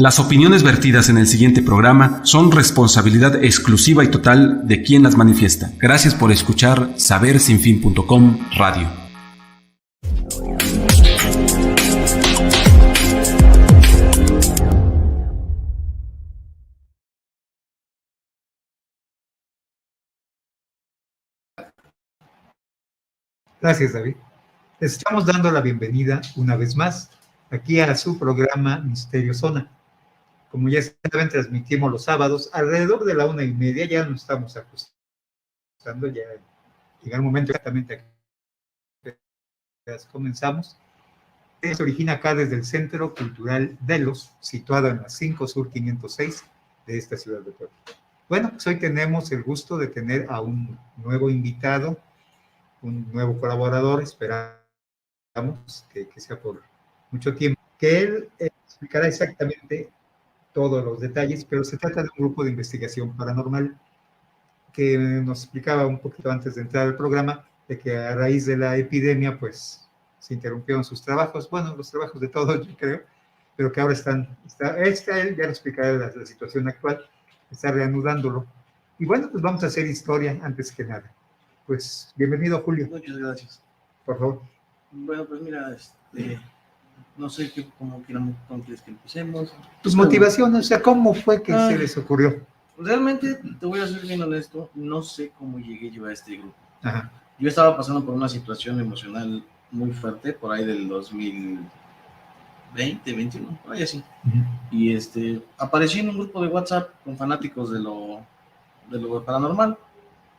Las opiniones vertidas en el siguiente programa son responsabilidad exclusiva y total de quien las manifiesta. Gracias por escuchar sabersinfin.com Radio. Gracias, David. Les estamos dando la bienvenida una vez más aquí a su programa Misterio Zona. Como ya saben, transmitimos los sábados alrededor de la 1:30. Ya nos estamos ajustando, ya llega el momento exactamente que comenzamos. Se origina acá desde el Centro Cultural Delos, situado en la 5 Sur 506 de esta ciudad de Puebla. Bueno, pues hoy tenemos el gusto de tener a un nuevo invitado, un nuevo colaborador. Esperamos que sea por mucho tiempo, que él explicará exactamente todos los detalles, pero se trata de un grupo de investigación paranormal que nos explicaba un poquito antes de entrar al programa, de que a raíz de la epidemia, pues, se interrumpieron sus trabajos, bueno, los trabajos de todos, yo creo, pero que ahora él ya nos explicará la situación actual, está reanudándolo. Y bueno, pues vamos a hacer historia antes que nada. Pues, bienvenido, Julio. Muchas gracias. Por favor. Bueno, pues mira, no sé cómo quieres que empecemos. Tus motivaciones, o sea, ¿cómo fue que se les ocurrió? Realmente, te voy a ser bien honesto, no sé cómo llegué yo a este grupo. Ajá. Yo estaba pasando por una situación emocional muy fuerte, por ahí del 2020, 2021, por ahí así. Uh-huh. Y aparecí en un grupo de WhatsApp con fanáticos de lo paranormal.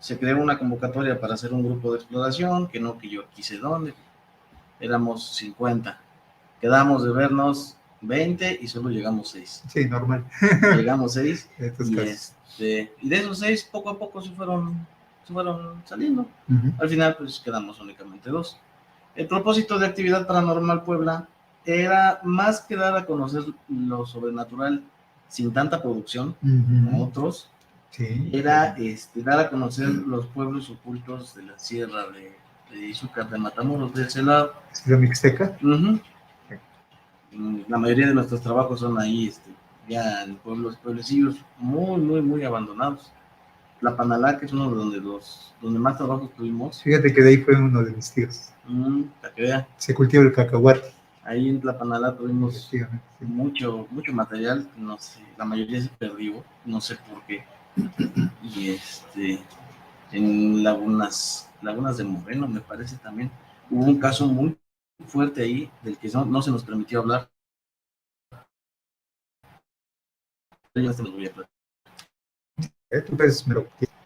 Se creó una convocatoria para hacer un grupo de exploración, que yo quise dónde. Éramos 50. Quedamos de vernos 20 y solo llegamos 6. Sí, normal. Llegamos 6 y de esos 6 poco a poco se fueron saliendo. Uh-huh. Al final pues quedamos únicamente 2. El propósito de Actividad Paranormal Puebla era más que dar a conocer lo sobrenatural sin tanta producción, uh-huh, como otros. Sí. Era dar a conocer los pueblos ocultos de la sierra de Izúcar, de Matamoros, de ese lado. ¿Es la Mixteca? Uh-huh. La mayoría de nuestros trabajos son ahí, ya en pueblecillos muy, muy, muy abandonados. Tlapanalá, que es uno de donde más trabajos tuvimos. Fíjate que de ahí fue uno de mis tíos. Para que vea. Se cultiva el cacahuate. Ahí en Tlapanalá tuvimos sí, mucho material, no sé, la mayoría se perdió, no sé por qué. Y en Lagunas de Moreno, me parece también, hubo un caso muy fuerte ahí, del que no se nos permitió hablar.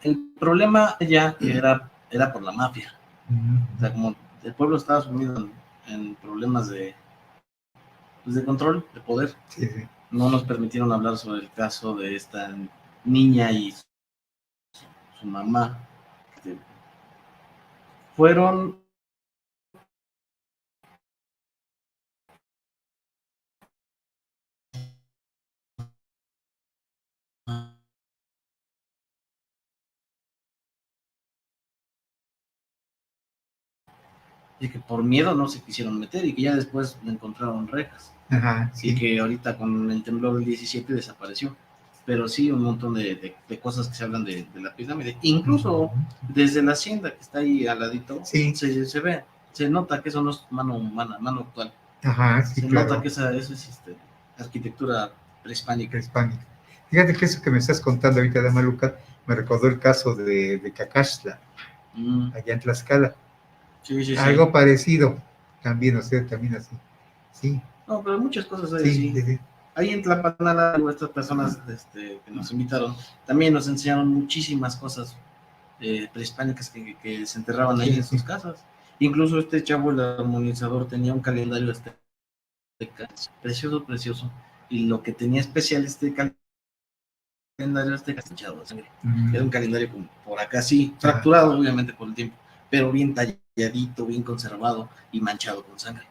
El problema ya era por la mafia. Uh-huh. O sea, como el pueblo estaba sumido en problemas de control, de poder. Sí. No nos permitieron hablar sobre el caso de esta niña y su mamá. Fueron y que por miedo no se quisieron meter y que ya después encontraron rejas. Ajá, sí. Y que ahorita con el temblor del 17 desapareció. Pero sí, un montón de cosas que se hablan de la pirámide. Incluso desde la hacienda que está ahí al ladito, sí. se ve, se nota que eso no es mano humana, mano actual. Ajá, sí, se claro. nota que eso es arquitectura prehispánica. Fíjate que eso que me estás contando ahorita de Maluca me recordó el caso de Cacaxtla, allá en Tlaxcala. Sí. Algo parecido, también, o sea, también así. Sí. No, pero muchas cosas hay así. Sí. Ahí en Tlapanala, estas personas que nos invitaron, también nos enseñaron muchísimas cosas prehispánicas que se enterraban ahí en sus casas. Incluso este chavo, el armonizador, tenía un calendario precioso. Y lo que tenía especial calendario hinchado de sangre. Era un calendario como por acá, sí, fracturado obviamente por el tiempo, pero bien talladito, bien conservado y manchado con sangre.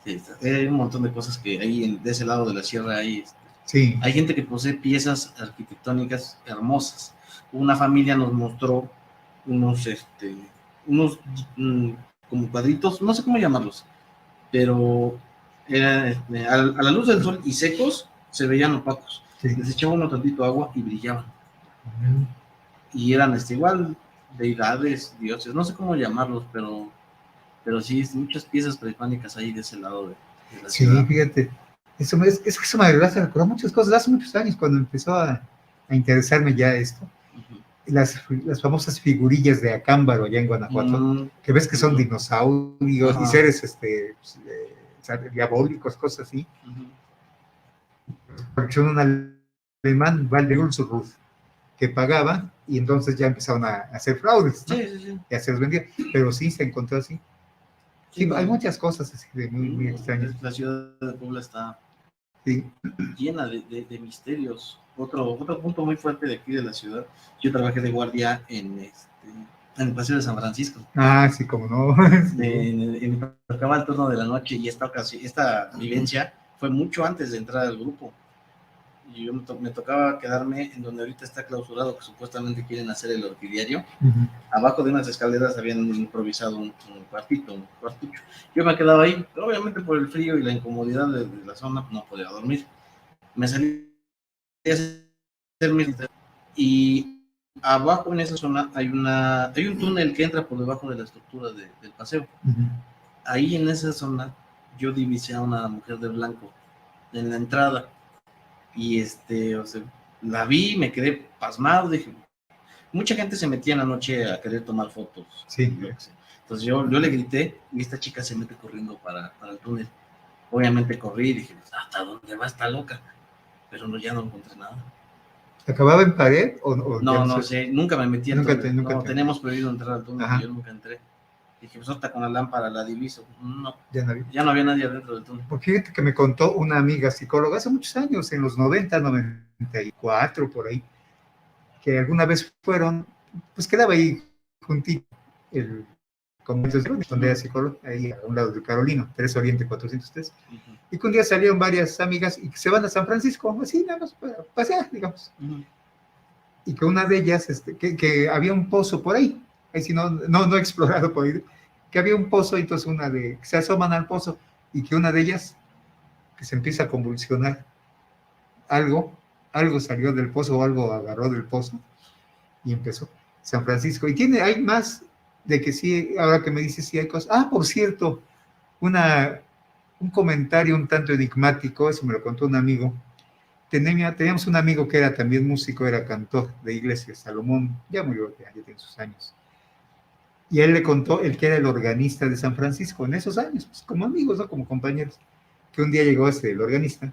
Sí, hay un montón de cosas que ahí de ese lado de la sierra hay. Sí. Hay gente que posee piezas arquitectónicas hermosas. Una familia nos mostró unos como cuadritos, no sé cómo llamarlos, pero eran a la luz del sol y secos, se veían opacos. Sí. Les echaba uno tantito agua y brillaban. Y eran igual deidades, dioses, no sé cómo llamarlos, pero sí, muchas piezas prehispánicas ahí de ese lado de la Sí, ciudad. fíjate, eso me hace recordar muchas cosas, hace muchos años cuando empezó a interesarme ya esto, Ujú. las famosas figurillas de Acámbaro allá en Guanajuato, que ves que son Ujú. dinosaurios y Ajá. seres diabólicos, cosas así, Ujú. porque son un alemán, Waldeulsruth, que pagaba y entonces ya empezaron a hacer fraudes, ¿no? Sí, sí, sí. Y a se los vendía, pero sí se encontró así. Sí, Sí, hay no. muchas cosas así de muy extrañas. La ciudad de Puebla está Sí. llena de misterios. Otro punto muy fuerte de aquí de la ciudad. Yo trabajé de guardia en el Paseo de San Francisco. Ah, sí, como no. Me tocaba el turno de la noche y esta vivencia fue mucho antes de entrar al grupo. Y me tocaba quedarme en donde ahorita está clausurado, que supuestamente quieren hacer el orquidiario. Uh-huh. Abajo de unas escaleras habían improvisado un cuartucho. Yo me quedaba ahí, pero obviamente por el frío y la incomodidad de la zona no podía dormir. Me salí a hacer mis... Y abajo en esa zona hay un túnel que entra por debajo de la estructura del paseo. Uh-huh. Ahí en esa zona yo divisé a una mujer de blanco en la entrada y la vi, me quedé pasmado, dije, mucha gente se metía en la noche a querer tomar fotos. Sí. Entonces yo le grité y esta chica se mete corriendo para el túnel. Obviamente corrí y dije, ¿hasta dónde va esta loca? Pero no, ya no encontré nada. ¿Acababa en pared o no sé, nunca me metí al túnel. Nunca tenemos prohibido entrar al túnel. Ajá. Y yo nunca entré. Dije, pues hasta con la lámpara la diviso. No, ya no había nadie adentro del túnel. Porque fíjate que me contó una amiga psicóloga hace muchos años, en los 90, 94, por ahí, que alguna vez fueron, pues quedaba ahí juntito el convento donde era psicóloga, ahí a un lado de Carolino, 3 Oriente 403, y que un día salieron varias amigas y que se van a San Francisco, así nada más para pasear, digamos. Y que una de ellas, que había un pozo por ahí si no he explorado por ahí, que había un pozo, y entonces se asoman al pozo, y que una de ellas, que se empieza a convulsionar, algo salió del pozo o algo agarró del pozo, y empezó San Francisco. Y hay más de que sí, ahora que me dices, sí hay cosas. Ah, por cierto, un comentario un tanto enigmático, eso me lo contó un amigo. Teníamos un amigo que era también músico, era cantor de iglesia, Salomón, ya murió, ya tiene sus años. Y él le contó, el que era el organista de San Francisco en esos años, pues, como amigos, ¿no? Como compañeros, que un día llegó el organista,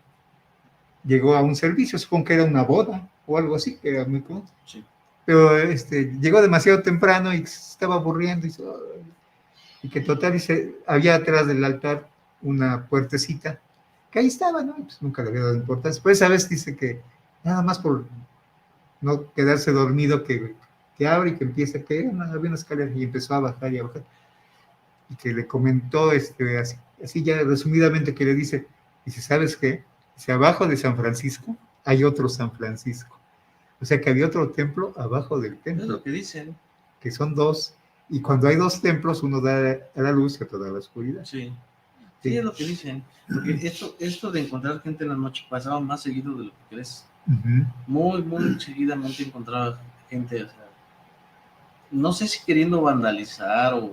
llegó a un servicio, supongo que era una boda o algo así, que era muy común. Sí. Pero llegó demasiado temprano y se estaba aburriendo, y que total, dice, había atrás del altar una puertecita, que ahí estaba, ¿no? Pues nunca le había dado importancia. Pues esa vez dice que nada más por no quedarse dormido, que abre y que empieza a caer, había una escalera, y empezó a bajar y a bajar. Y que le comentó, así ya resumidamente, que le dice, ¿sabes qué? Dice, abajo de San Francisco hay otro San Francisco. O sea que había otro templo abajo del templo. Es lo que dicen. Que son dos. Y cuando hay dos templos, uno da a la luz y otro da a la oscuridad. Sí, es lo que dicen. Porque esto de encontrar gente en la noche pasaba más seguido de lo que crees. Muy seguidamente encontraba gente, o sea, no sé si queriendo vandalizar o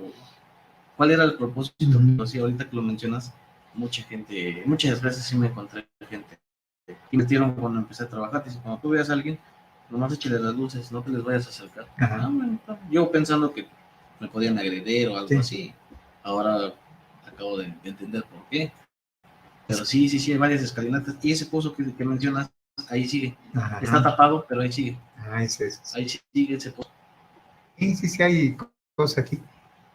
cuál era el propósito, pero sí, ahorita que lo mencionas, muchas veces sí me encontré gente. Y me metieron cuando empecé a trabajar, dice, cuando tú veas a alguien, nomás échale las luces, no te les vayas a acercar. Yo pensando que me podían agredir o algo así. Ahora acabo de entender por qué. Pero sí, hay varias escalinatas. Y ese pozo que mencionas, ahí sigue. Está tapado, pero ahí sigue. Ahí sigue ese pozo. Sí, hay cosas aquí.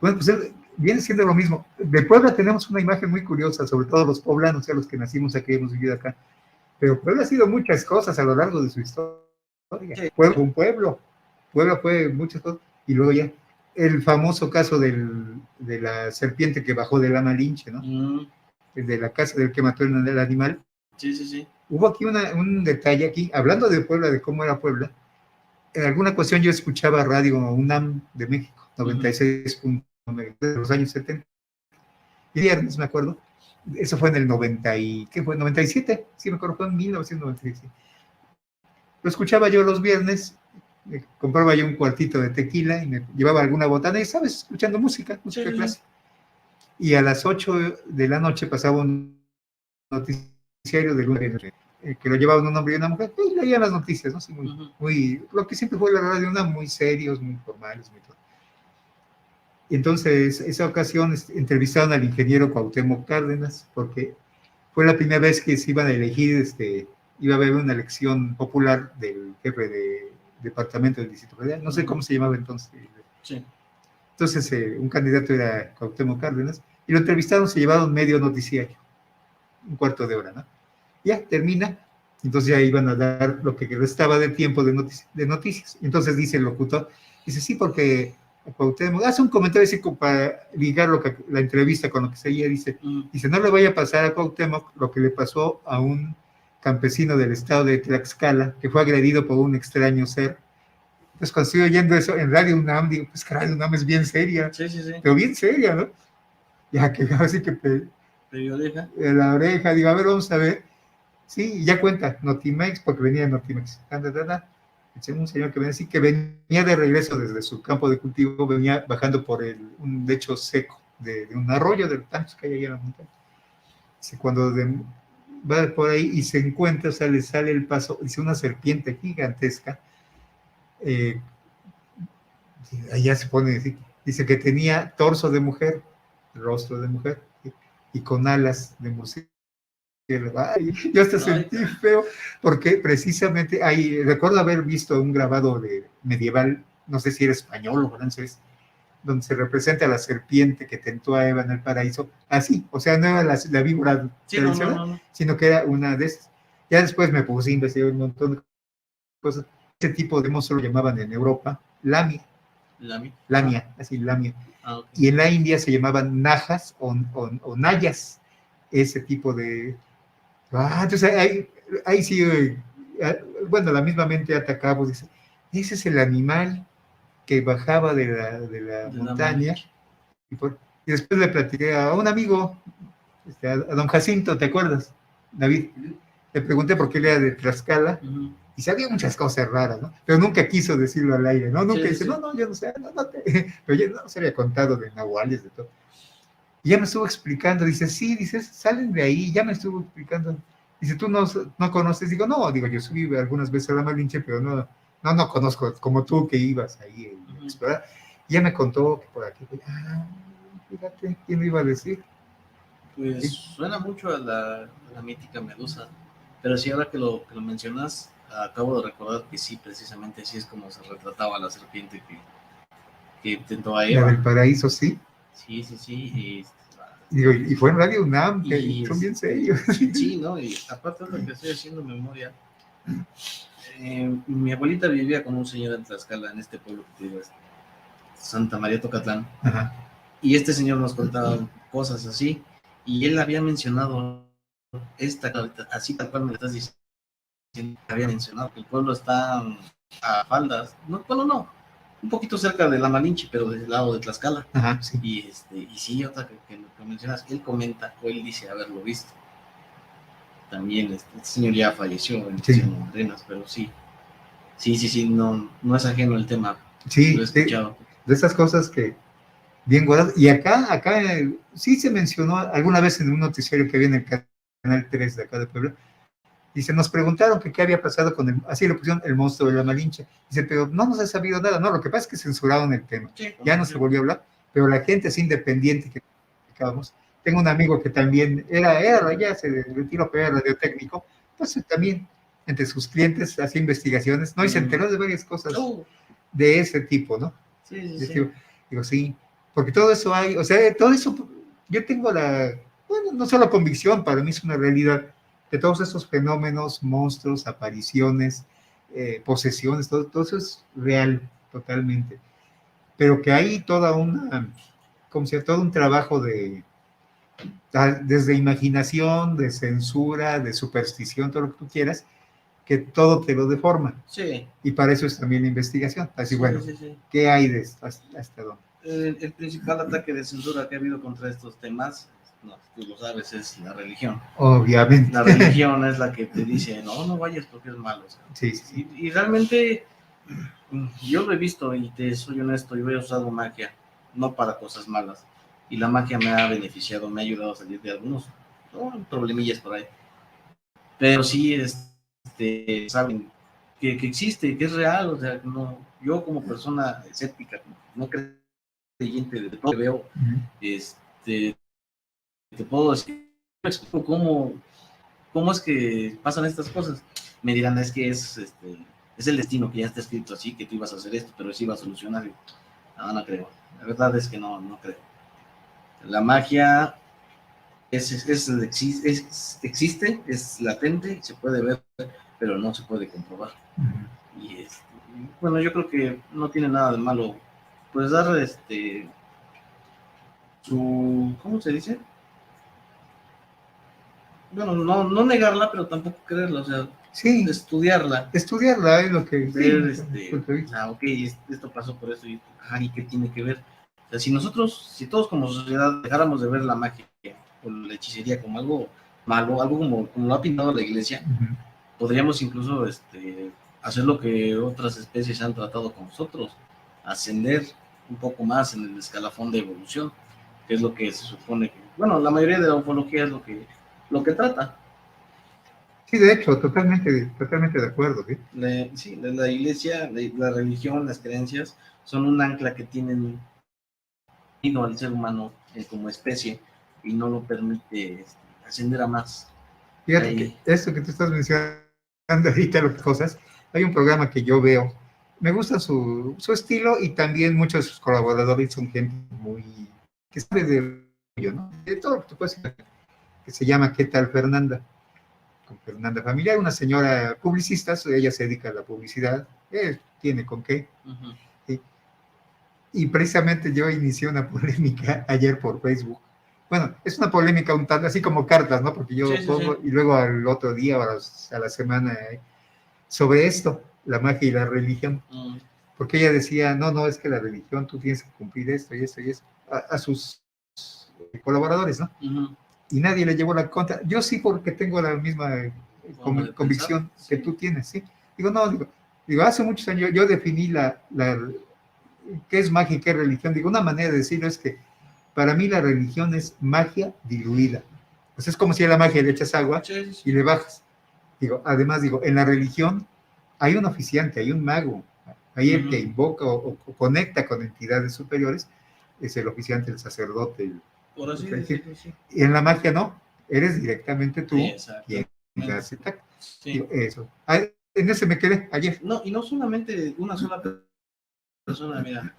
Bueno, pues viene siendo lo mismo. De Puebla tenemos una imagen muy curiosa, sobre todo los poblanos, los que nacimos aquí, hemos vivido acá. Pero Puebla ha sido muchas cosas a lo largo de su historia. Sí. Puebla fue muchas cosas. Y luego ya, el famoso caso de la serpiente que bajó de la Malinche, ¿no? De la casa del que mató el animal. Sí. Hubo aquí un detalle aquí, hablando de Puebla, de cómo era Puebla. En alguna cuestión yo escuchaba Radio UNAM de México, 96.9 de los años 70. Y viernes, me acuerdo, Eso fue en el 90 y, ¿qué fue? 97, sí me acuerdo, fue en 1997. Lo escuchaba yo los viernes, compraba yo un cuartito de tequila y me llevaba alguna botana y, ¿sabes? Escuchando música clásica. Y a las 8 de la noche pasaba un noticiario de lunes, que lo llevaba un hombre y una mujer, y leían las noticias, ¿no? Sí, muy, lo que siempre fue la radio, muy serios, muy formales, muy todo. Y entonces, esa ocasión entrevistaron al ingeniero Cuauhtémoc Cárdenas, porque fue la primera vez que se iban a elegir, iba a haber una elección popular del jefe de departamento del Distrito Federal, no sé cómo se llamaba entonces. Sí. Entonces, un candidato era Cuauhtémoc Cárdenas, y lo entrevistaron, se llevaron medio noticiario, un cuarto de hora, ¿no? Ya termina, entonces ya iban a dar lo que restaba de tiempo de noticias. Entonces dice el locutor, dice, sí, porque Cuauhtémoc hace un comentario así como para ligar la entrevista con lo que seguía, dice, no le vaya a pasar a Cuauhtémoc lo que le pasó a un campesino del estado de Tlaxcala, que fue agredido por un extraño ser. Pues cuando estoy oyendo eso en Radio UNAM, digo, pues que Radio UNAM es bien seria, pero bien seria, ¿no? Ya que así que la oreja, digo, a ver, vamos a ver. Sí, ya cuenta, Notimex, porque venía de Notimex. Un señor que venía así, que venía de regreso desde su campo de cultivo, venía bajando por un lecho seco de un arroyo de tantos que hay ahí en la montaña. Cuando va por ahí y se encuentra, o sea, le sale el paso, dice, una serpiente gigantesca, allá se pone, dice que tenía torso de mujer, rostro de mujer, y con alas de murciélago. Ay, yo hasta sentí feo, porque precisamente recuerdo haber visto un grabado medieval, no sé si era español o francés, donde se representa a la serpiente que tentó a Eva en el paraíso, así, o sea, no era la víbora tradicional, sino que era una de esas. Ya después me puse a investigar un montón de cosas. Ese tipo de monstruo lo llamaban en Europa lamia, así lamia. Okay. Y en la India se llamaban najas o nayas, ese tipo de... entonces ahí sí, bueno, la misma mente atacamos, dice, ese es el animal que bajaba de la montaña, y después le platiqué a un amigo, a don Jacinto, ¿te acuerdas, David? Le pregunté por qué él era de Tlaxcala, y sabía muchas cosas raras, ¿no? Pero nunca quiso decirlo al aire, ¿no? Nunca dice, no, yo no sé, pero yo no se había contado de nahuales, de todo. Y ya me estuvo explicando, dice, sí, dices, salen de ahí, ya me estuvo explicando. Dice, ¿tú no conoces? Digo, yo subí algunas veces a la Malinche, pero no conozco, como tú que ibas ahí a explorar. Y ya me contó que por aquí, fíjate, ¿quién me iba a decir? Pues ¿sí? Suena mucho a la mítica Medusa, pero sí, ahora que lo mencionas, acabo de recordar que sí, precisamente así es como se retrataba la serpiente que intentó a Eva. La del paraíso, sí. Sí. Y fue en Radio UNAM, que son bien serios. Sí, ¿no? Y aparte de lo que estoy haciendo memoria, mi abuelita vivía con un señor en Tlaxcala, en este pueblo que te digo, Santa María Tocatlán. Ajá. Y este señor nos contaba cosas así, y él había mencionado así tal cual me lo estás diciendo, había mencionado que el pueblo está a faldas, un poquito cerca de la Malinche, pero del lado de Tlaxcala. Ajá, sí. Y sí, otra que mencionas, él comenta, o él dice haberlo visto. También este señor ya falleció en Arenas, pero sí, no es ajeno el tema. Sí, lo he escuchado. De esas cosas que bien guardadas. Y acá sí se mencionó alguna vez en un noticiario que viene en el Canal 3 de acá de Puebla. Dice, nos preguntaron que qué había pasado con así le pusieron el monstruo de la Malinche. Dice, pero no nos ha sabido nada. No, lo que pasa es que censuraron el tema. Sí, ya no se volvió a hablar, pero la gente es independiente que platicábamos. Tengo un amigo que también ya se retiró, pero era radiotécnico. Entonces también, entre sus clientes, hacía investigaciones, ¿no? Y se enteró de varias cosas de ese tipo, ¿no? Sí. Digo, sí, porque todo eso hay, o sea, todo eso, yo tengo no solo convicción, para mí es una realidad, que todos estos fenómenos, monstruos, apariciones, posesiones, todo eso es real, totalmente. Pero que hay todo un trabajo desde imaginación, de censura, de superstición, todo lo que tú quieras, que todo te lo deforma. Sí. Y para eso es también la investigación. Así, ¿qué hay hasta dónde? El principal ataque de censura que ha habido contra estos temas, no, tú lo sabes, es la religión. Obviamente. La religión es la que te dice, no vayas porque es malo. O sea, Sí. y realmente yo lo he visto y te soy honesto, yo he usado magia, no para cosas malas. Y la magia me ha beneficiado, me ha ayudado a salir de algunos problemillas por ahí. Pero sí, saben que existe, que es real. O sea, no, yo como persona escéptica, no creyente de todo lo que veo, te puedo decir, cómo es que pasan estas cosas. Me dirán, es que es el destino que ya está escrito así, que tú ibas a hacer esto, pero eso iba a solucionar. No creo. La verdad es que no creo. La magia existe, es latente, se puede ver, pero no se puede comprobar. Y bueno, yo creo que no tiene nada de malo, pues dar ¿cómo se dice? Bueno, no negarla, pero tampoco creerla, o sea, Sí, estudiarla. Estudiarla es lo que... Ver, ok, esto pasó por esto, y ¿qué tiene que ver? O sea, si todos como sociedad dejáramos de ver la magia o la hechicería como algo malo, algo como lo ha pintado la iglesia, podríamos incluso hacer lo que otras especies han tratado con nosotros, ascender un poco más en el escalafón de evolución, que es lo que se supone que, bueno, la mayoría de la ufología es lo que trata. Sí, de hecho, totalmente de acuerdo. ¿Sí? La iglesia, la religión, las creencias son un ancla que tienen al ser humano como especie y no lo permite ascender a más. Fíjate que esto que tú estás mencionando ahorita, las cosas, hay un programa que yo veo, me gusta su estilo y también muchos de sus colaboradores son gente muy, que sabe de ello, ¿no? De todo lo que tú puedes decir, que se llama ¿Qué tal Fernanda? Con Fernanda Familiar, una señora publicista, ella se dedica a la publicidad, tiene con qué. ¿Sí? Y precisamente yo inicié una polémica ayer por Facebook. Bueno, es una polémica un tanto, así como cartas, ¿no? Porque yo pongo, y luego al otro día o a la semana, sobre esto, la magia y la religión. Porque ella decía, no, es que la religión, tú tienes que cumplir esto y esto y esto, a sus colaboradores, ¿no? Y nadie le llevó la contra. Yo sí, porque tengo la misma convicción que tú tienes, ¿sí? Digo, hace muchos años yo definí qué es magia y qué es religión. Digo, una manera de decirlo es que para mí la religión es magia diluida. Pues es como si a la magia le echas agua y le bajas. Además, en la religión hay un oficiante, hay un mago, hay el que invoca o conecta con entidades superiores, es el oficiante, el sacerdote. Por así decirlo, sí. Y en la magia no, eres directamente tú quien hace tacto. Eso. En ese me quedé ayer. No, y no solamente una sola persona, mira,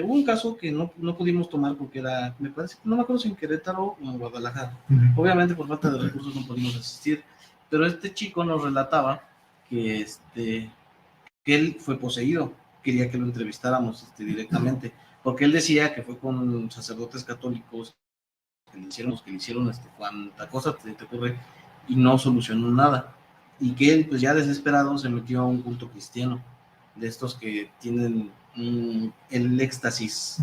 hubo un caso que no pudimos tomar porque me parece, no me acuerdo si en Querétaro o en Guadalajara. Obviamente por falta de recursos no pudimos asistir, pero este chico nos relataba que él fue poseído, quería que lo entrevistáramos directamente, porque él decía que fue con sacerdotes católicos que le hicieron cuanta cosa te ocurre y no solucionó nada, y que él pues ya desesperado se metió a un culto cristiano, de estos que tienen el éxtasis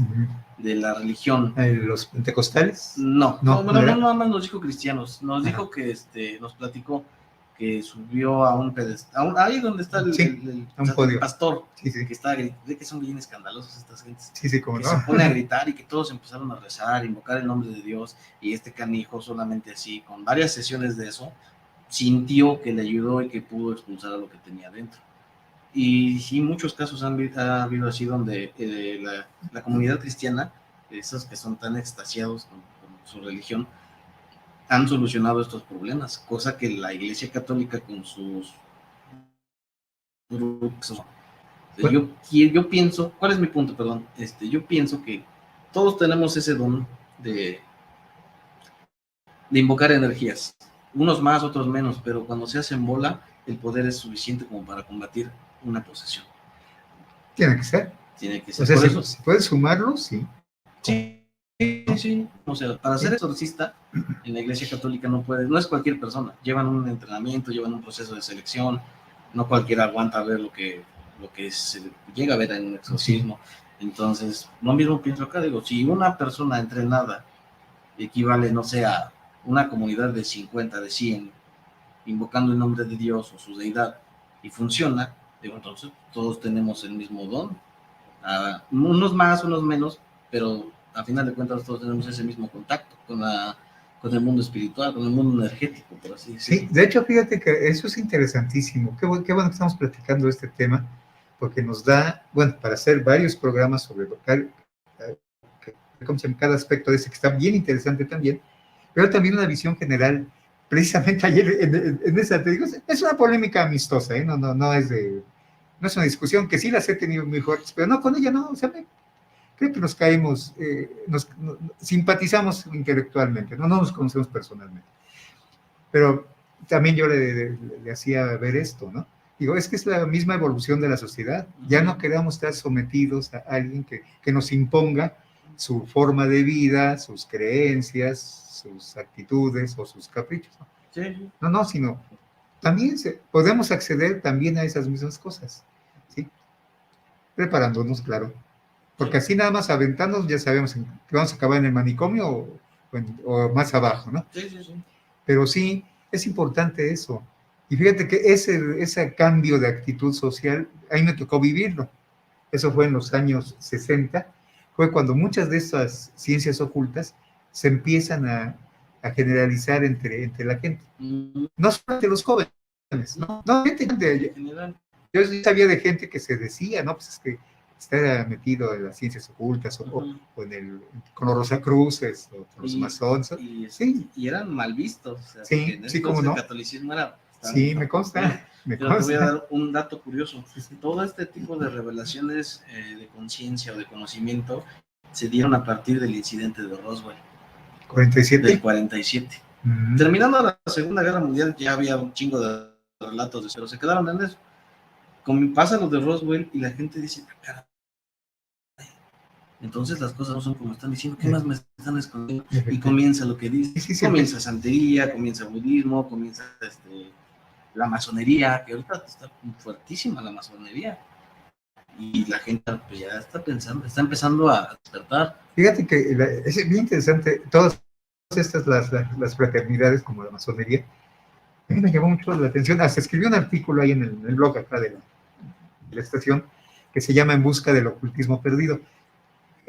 de la religión. ¿Los pentecostales? No, nada más nos dijo cristianos, nos dijo que nos platicó que subió a un pedestal, ahí donde está el pastor, que está gritando, que son bien escandalosos estas gentes, se pone a gritar y que todos empezaron a rezar, invocar el nombre de Dios, y este canijo solamente así, con varias sesiones de eso, sintió que le ayudó y que pudo expulsar a lo que tenía dentro. Y sí, muchos casos ha habido así donde la comunidad cristiana, esos que son tan extasiados con su religión, han solucionado estos problemas, cosa que la Iglesia Católica con sus grupos... Yo pienso, ¿cuál es mi punto? Perdón. Yo pienso que todos tenemos ese don de invocar energías, unos más, otros menos, pero cuando se hacen bola, el poder es suficiente como para combatir una posesión. Tiene que ser. O sea, si puedes sumarlo, sí. Sí. O sea, para ser exorcista en la Iglesia Católica no es cualquier persona. Llevan un entrenamiento, llevan un proceso de selección. No cualquiera aguanta ver lo que se llega a ver en un exorcismo. Entonces, lo mismo pienso acá. Si una persona entrenada equivale, no sé, a una comunidad de 50, de 100, invocando el nombre de Dios o su deidad, y funciona, digo, entonces todos tenemos el mismo don, unos más, unos menos, pero a final de cuentas todos tenemos ese mismo contacto con el mundo espiritual, con el mundo energético, por así decirlo. Sí, de hecho, fíjate que eso es interesantísimo. Qué bueno que estamos platicando este tema, porque nos da, bueno, para hacer varios programas sobre ¿cómo se llama? Cada aspecto de ese, que está bien interesante también, pero también una visión general. Precisamente ayer en esa, te digo, es una polémica amistosa, ¿eh? No no es una discusión que sí las he tenido muy fuertes, pero no, con ella no, o sea, creo que nos caemos, simpatizamos intelectualmente, no nos conocemos personalmente. Pero también yo le hacía ver esto, ¿no? Digo, es que es la misma evolución de la sociedad. Ya no queremos estar sometidos a alguien que nos imponga su forma de vida, sus creencias, sus actitudes o sus caprichos, ¿no? Sí. No, sino también podemos acceder también a esas mismas cosas, ¿sí? Preparándonos, claro. Porque así nada más aventándonos ya sabemos que vamos a acabar en el manicomio o más abajo, ¿no? Sí. Pero sí, es importante eso. Y fíjate que ese cambio de actitud social, a mí me tocó vivirlo. Eso fue en los años 60, fue cuando muchas de estas ciencias ocultas se empiezan a generalizar entre la gente. No solamente los jóvenes, no gente de general. Yo sabía de gente que se decía, no, pues es que está metido en las ciencias ocultas o con los Rosacruces o con los masones. Y eran mal vistos. O sea, sí, cómo no. El catolicismo era... Sí, me consta. Pero te voy a dar un dato curioso. Todo este tipo de revelaciones de conciencia o de conocimiento se dieron a partir del incidente de Roswell. 47. Del 47. Terminando la Segunda Guerra Mundial ya había un chingo de relatos, pero se quedaron en eso. Pasa lo de Roswell y la gente dice, caray, entonces las cosas no son como están diciendo, ¿qué más me están escondiendo? Y comienza lo que dice, comienza santería, comienza budismo, comienza la masonería, que ahorita está fuertísima la masonería. Y la gente pues, ya está empezando a despertar. Fíjate que es bien interesante, todas estas, las fraternidades como la masonería, a mí me llamó mucho la atención, hasta escribí un artículo ahí en el blog acá de la estación, que se llama En busca del ocultismo perdido,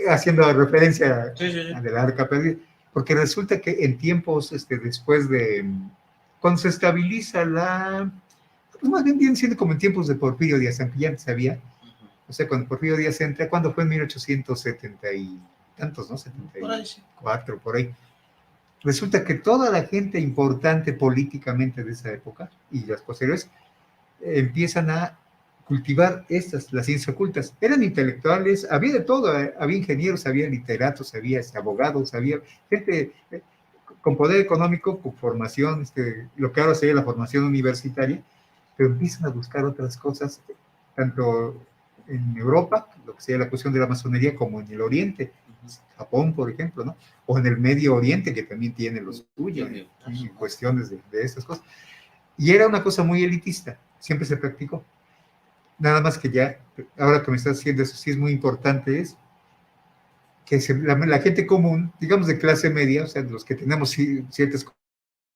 haciendo referencia a del arca perdida, porque resulta que en tiempos después de, cuando se estabiliza pues más bien viene siendo como en tiempos de Porfirio Díaz, aunque ya antes había, o sea, cuando Porfirio Díaz entra, ¿cuándo fue? En 1870 y tantos, ¿no? 74, por ahí. Resulta que toda la gente importante políticamente de esa época y las posteriores empiezan a cultivar las ciencias ocultas. Eran intelectuales, había de todo, había ingenieros, había literatos, había abogados, había gente con poder económico, con formación, lo que ahora sería la formación universitaria, pero empiezan a buscar otras cosas, tanto en Europa, lo que sería la cuestión de la masonería, como en el Oriente, Japón, por ejemplo, ¿no? O en el Medio Oriente, que también tiene lo suyo, en cuestiones de estas cosas. Y era una cosa muy elitista, siempre se practicó. Nada más que ya, ahora que me estás diciendo eso, sí es muy importante eso, que la gente común, digamos de clase media, o sea, los que tenemos cierta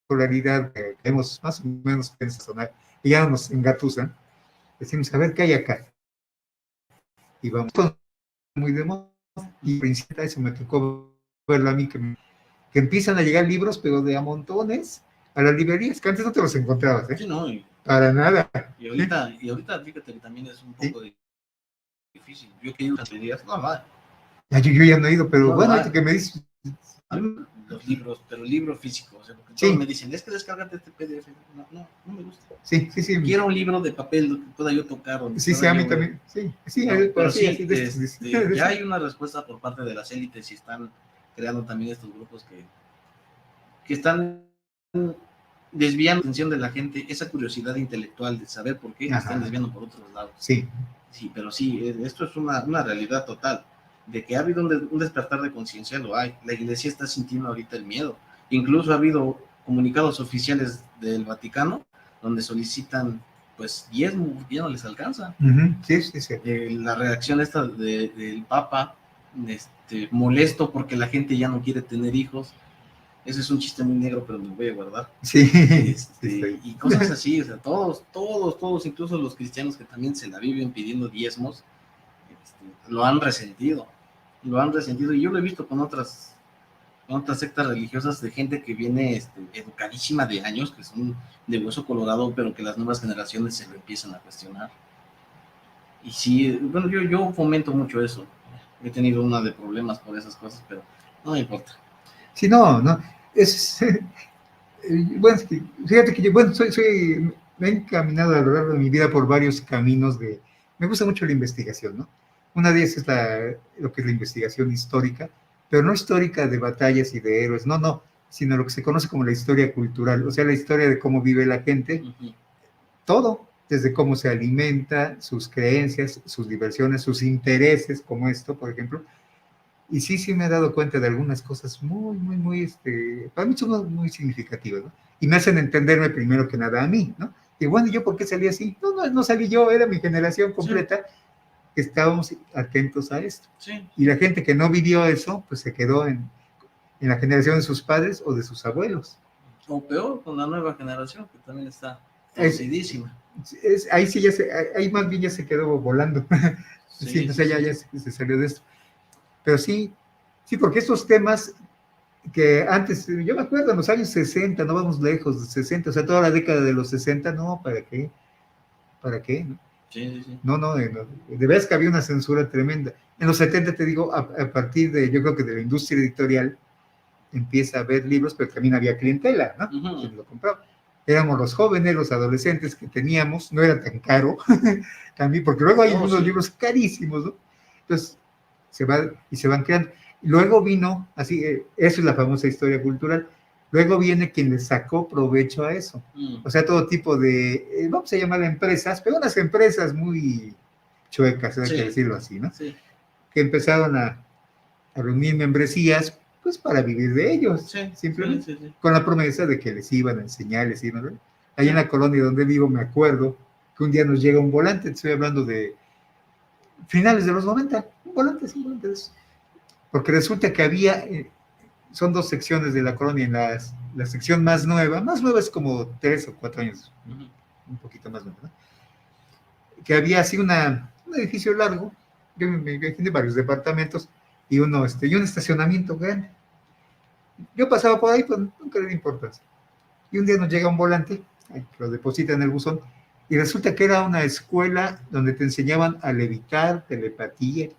escolaridad, que hemos más o menos pensado, y ya nos engatusan, decimos, a ver, ¿qué hay acá? Y vamos muy de moda, y principalmente eso me tocó verlo a mí, que empiezan a llegar libros, pero de a montones, a las librerías, que antes no te los encontrabas, ¿eh? Sí, no, para nada. Y ahorita, fíjate que también es un poco difícil. Yo que he ido a las librerías, no, nada. Yo ya no he ido, pero bueno, ahorita que me dices. Los libros, pero el libro físico, o sea, porque todos me dicen, es que descárgate este PDF. No me gusta. Sí. Quiero un libro de papel que pueda yo tocar. Sí, a mí también. Sí, no, pero sí, ya hay una respuesta por parte de las élites y están creando también estos grupos que están desviando la atención de la gente, esa curiosidad intelectual de saber por qué están desviando por otros lados. Sí, pero sí, esto es una realidad total. De que ha habido un despertar de conciencia, lo hay. La iglesia está sintiendo ahorita el miedo. Incluso ha habido comunicados oficiales del Vaticano donde solicitan, pues, diezmo, ya no les alcanza. Sí. La reacción esta del Papa, molesto porque la gente ya no quiere tener hijos, Ese es un chiste muy negro, pero me lo voy a guardar. Sí. Y cosas así, o sea, todos, incluso los cristianos que también se la viven pidiendo diezmos, lo han resentido, y yo lo he visto con otras sectas religiosas de gente que viene educadísima de años, que son de hueso colorado, pero que las nuevas generaciones se lo empiezan a cuestionar. Y sí, bueno, yo fomento mucho eso. He tenido una de problemas por esas cosas, pero no me importa. Sí, no, bueno, fíjate que yo, bueno, me he encaminado a lo largo de mi vida por varios caminos me gusta mucho la investigación, ¿no? Una de ellas es lo que es la investigación histórica, pero no histórica de batallas y de héroes, no, sino lo que se conoce como la historia cultural, o sea, la historia de cómo vive la gente, todo, desde cómo se alimenta, sus creencias, sus diversiones, sus intereses, como esto, por ejemplo. Y sí me he dado cuenta de algunas cosas muy, para mí son muy significativas, ¿no? Y me hacen entenderme primero que nada a mí, ¿no? Y bueno, ¿yo por qué salí así? No salí yo, era mi generación completa que estábamos atentos a esto. Sí. Y la gente que no vivió eso, pues se quedó en la generación de sus padres o de sus abuelos. O peor, con la nueva generación, que también está torcidísima. Ahí más bien ya se quedó volando. Sí, o sea, ya se salió de esto. Pero sí, porque estos temas que antes, yo me acuerdo en los años 60, no vamos lejos, 60, o sea, toda la década de los 60, no, ¿para qué? ¿No? Sí. No, de veras que había una censura tremenda. En los 70, te digo, a partir yo creo que de la industria editorial, empieza a haber libros, pero también había clientela, ¿no? Quien lo compraba. Éramos los jóvenes, los adolescentes que teníamos, no era tan caro, también, porque luego hay unos libros carísimos, ¿no? Entonces, se van creando. Luego vino, así, eso es la famosa historia cultural, luego viene quien le sacó provecho a eso. O sea, todo tipo de, vamos a llamar empresas, pero unas empresas muy chuecas, hay que decirlo así, ¿no? Sí. Que empezaron a reunir membresías, pues para vivir de ellos, simplemente, con la promesa de que les iban a enseñar, ¿no? Ahí en la colonia donde vivo, me acuerdo que un día nos llega un volante, estoy hablando de finales de los 90, un volante de eso. Porque resulta que había, son dos secciones de la colonia, en la sección más nueva es como 3 o 4 años, un poquito más nueva, ¿no? Que había así un edificio largo, yo me imaginé varios departamentos, y un estacionamiento grande. Yo pasaba por ahí, pues nunca le di importancia. Y un día nos llega un volante, lo deposita en el buzón, y resulta que era una escuela donde te enseñaban a levitar, telepatía,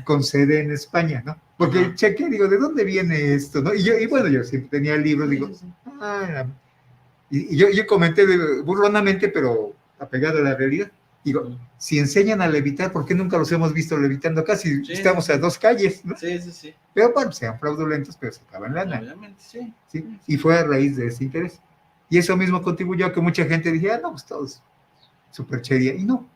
con sede en España, ¿no? Porque chequé, digo, ¿de dónde viene esto? ¿No? Y bueno, yo siempre tenía libros, digo, y yo comenté burlonamente, pero apegado a la realidad. Digo, si enseñan a levitar, ¿por qué nunca los hemos visto levitando acá? Si estamos a 2 calles, ¿no? Sí. Pero bueno, sean fraudulentos, pero sacaban lana. Obviamente, sí. Y fue a raíz de ese interés. Y eso mismo contribuyó a que mucha gente dijera, no, pues todos superchería. Y no.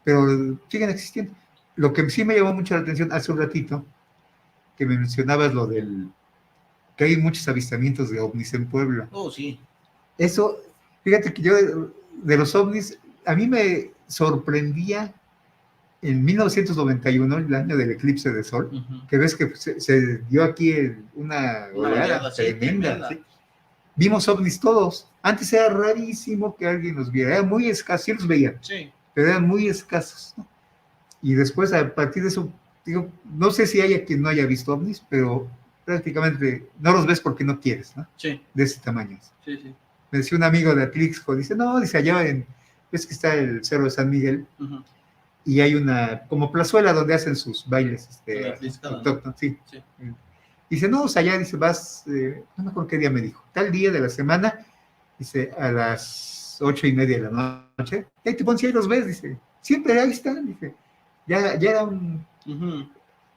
Pero siguen existiendo. Lo que sí me llamó mucho la atención hace un ratito, que me mencionabas que hay muchos avistamientos de ovnis en Puebla. Oh, sí. Eso, fíjate que yo de los ovnis, a mí me sorprendía en 1991, el año del eclipse de sol, que ves que se dio aquí una oleada tremenda. ¿Sí? Vimos ovnis todos. Antes era rarísimo que alguien los viera, era muy escaso, sí los veían, pero eran muy escasos, ¿no? Y después, a partir de eso, digo, no sé si haya quien no haya visto ovnis, pero prácticamente no los ves porque no quieres, ¿no? Sí. De ese tamaño. Sí. Me decía un amigo de Atlixco, dice, no, dice, allá ves que está el Cerro de San Miguel, y hay una, como plazuela donde hacen sus bailes, autóctonos, sí. Dice, no, o sea, allá, dice, vas, no me acuerdo qué día me dijo, tal día de la semana, dice, a las 8:30 de la noche, y ahí te pones y ahí los ves, dice, siempre ahí están, dice, ya era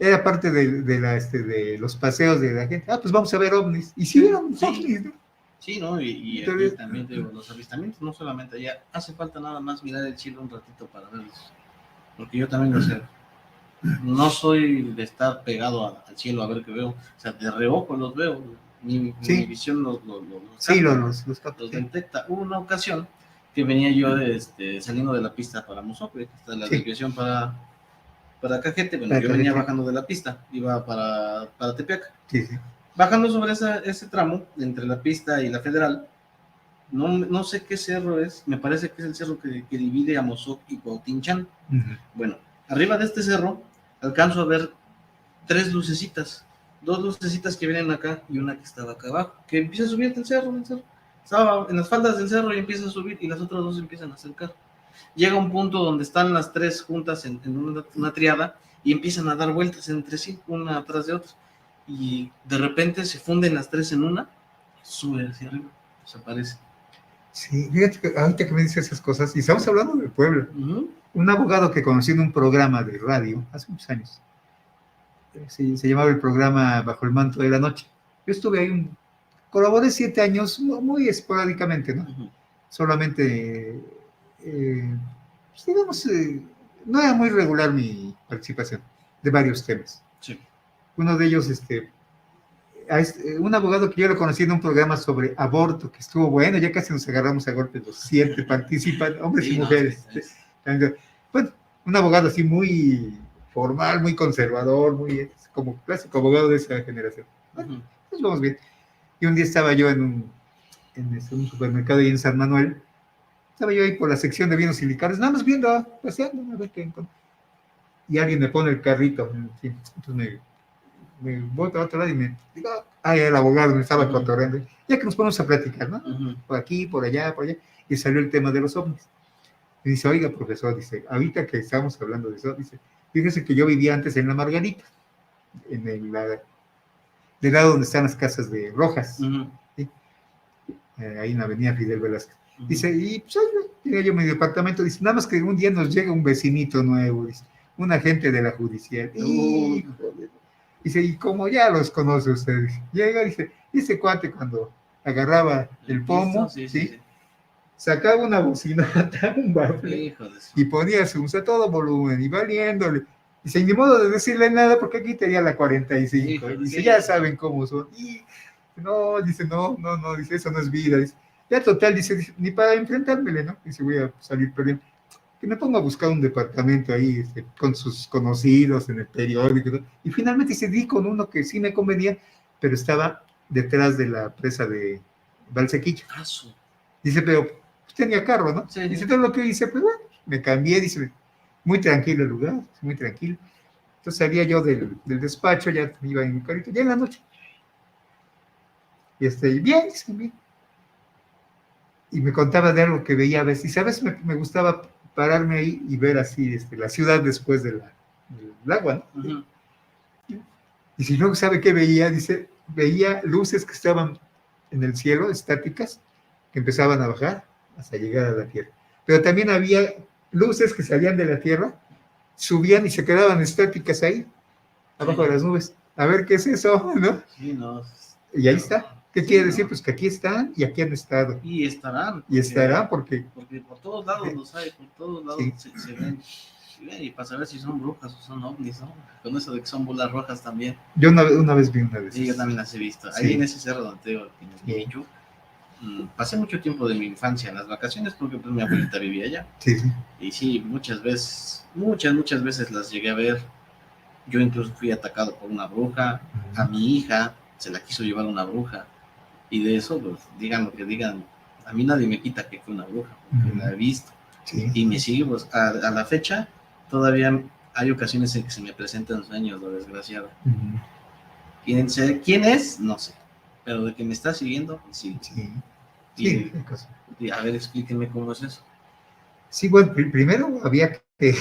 era parte de los paseos de la gente, pues vamos a ver ovnis, y sí vieron ovnis, ¿no? Sí, ¿no? Y aquí también digo, los avistamientos, no solamente allá, hace falta nada más mirar el cielo un ratito para verlos, porque yo también lo sé. No soy de estar pegado al cielo a ver qué veo, o sea, de reojo los veo, mi visión los detecta. Hubo una ocasión que venía yo saliendo de la pista para Mozope, que está la desviación para Cajete, bueno, yo venía bajando de la pista, iba para Tepeaca. Bajando sobre ese tramo, entre la pista y la Federal, no sé qué cerro es, me parece que es el cerro que divide a Mozoc y Cuautinchan. Bueno, arriba de este cerro alcanzo a ver 3 lucecitas, 2 lucecitas que vienen acá y una que estaba acá abajo, que empieza a subir del cerro. Estaba en las faldas del cerro y empieza a subir y las otras 2 empiezan a acercar. Llega un punto donde están las 3 juntas en una triada y empiezan a dar vueltas entre sí, una atrás de otra. Y de repente se funden las 3 en una, sube hacia arriba, desaparece. Sí, fíjate que ahorita que me dices esas cosas, y estamos hablando de Puebla. Un abogado que conocí en un programa de radio hace muchos años, se llamaba el programa Bajo el Manto de la Noche. Yo estuve ahí, colaboré 7 años, muy esporádicamente, ¿no? Solamente, pues, digamos, no era muy regular mi participación de varios temas. Sí. Uno de ellos, un abogado que yo lo conocí en un programa sobre aborto, que estuvo bueno, ya casi nos agarramos a golpes los 7 participan, hombres y mujeres. Bueno, un abogado así muy formal, muy conservador, muy como clásico abogado de esa generación. Bueno, pues vamos bien. Y un día estaba yo en un supermercado ahí en San Manuel, estaba yo ahí por la sección de vinos y licores, nada más viendo, paseando, a ver qué encuentro. Y alguien me pone el carrito, ¿sí? Entonces me voy para otro lado y me digo, el abogado me estaba cotorreando, ya que nos ponemos a platicar, ¿no? Por aquí, por allá, y salió el tema de los ovnis. Y dice, oiga, profesor, dice, ahorita que estamos hablando de eso, dice, fíjese que yo vivía antes en la Margarita, del lado donde están las casas de Rojas, ¿sí? Ahí en la avenida Fidel Velázquez. Dice, y pues ahí tenía yo mi departamento, dice, nada más que un día nos llega un vecinito nuevo, dice, un agente de la judicial, dice, y como ya los conoce usted, llega, dice, ese cuate cuando agarraba el pomo, ¿sí? Sacaba una bocinata, un bafle, y ponía su a todo volumen, y valiéndole, dice, ni modo de decirle nada, porque aquí tenía la 45, dice, ya saben cómo son, y no, dice, no, dice, eso no es vida, dice, ya total, dice, ni para enfrentármele, ¿no? Dice, voy a salir perdiendo, que me pongo a buscar un departamento ahí, con sus conocidos en el periódico, ¿no? Y finalmente se di con uno que sí me convenía, pero estaba detrás de la presa de Valsequillo. Dice, pero tenía carro, ¿no? Sí. Dice, todo lo que hice, pues bueno, me cambié, dice, muy tranquilo el lugar, muy tranquilo. Entonces salía yo del despacho, ya iba en mi carrito, ya en la noche. Y bien, dice, bien. Y me contaba de algo que veía a veces, y sabes, me gustaba pararme ahí y ver así la ciudad después del agua, ¿no? Y si no sabe qué veía, dice, veía luces que estaban en el cielo, estáticas, que empezaban a bajar hasta llegar a la Tierra. Pero también había luces que salían de la Tierra, subían y se quedaban estáticas ahí, abajo de las nubes. A ver qué es eso, ¿no? Sí, no. Y ahí está. ¿Qué quiere decir? Pues que aquí están y aquí han estado. Y estarán. Y estarán porque por todos lados los hay, por todos lados se ven. Y para saber si son brujas o son ovnis, ¿no? Con eso de que son bolas rojas también. Yo una vez vi una vez. Sí, yo también las he visto. Ahí en ese cerro donde tengo, yo pasé mucho tiempo de mi infancia en las vacaciones porque pues mi abuelita vivía allá. Sí. Y sí, muchas veces las llegué a ver. Yo incluso fui atacado por una bruja. A mi hija se la quiso llevar una bruja. Y de eso, pues, digan lo que digan, a mí nadie me quita que fue una bruja, porque la he visto. Sí. Y me sigue, pues, a la fecha, todavía hay ocasiones en que se me presentan sueños, lo desgraciado. ¿Quién es? No sé. Pero de que me está siguiendo, sí. Y a ver, explíquenme cómo es eso. Sí, bueno, primero había que...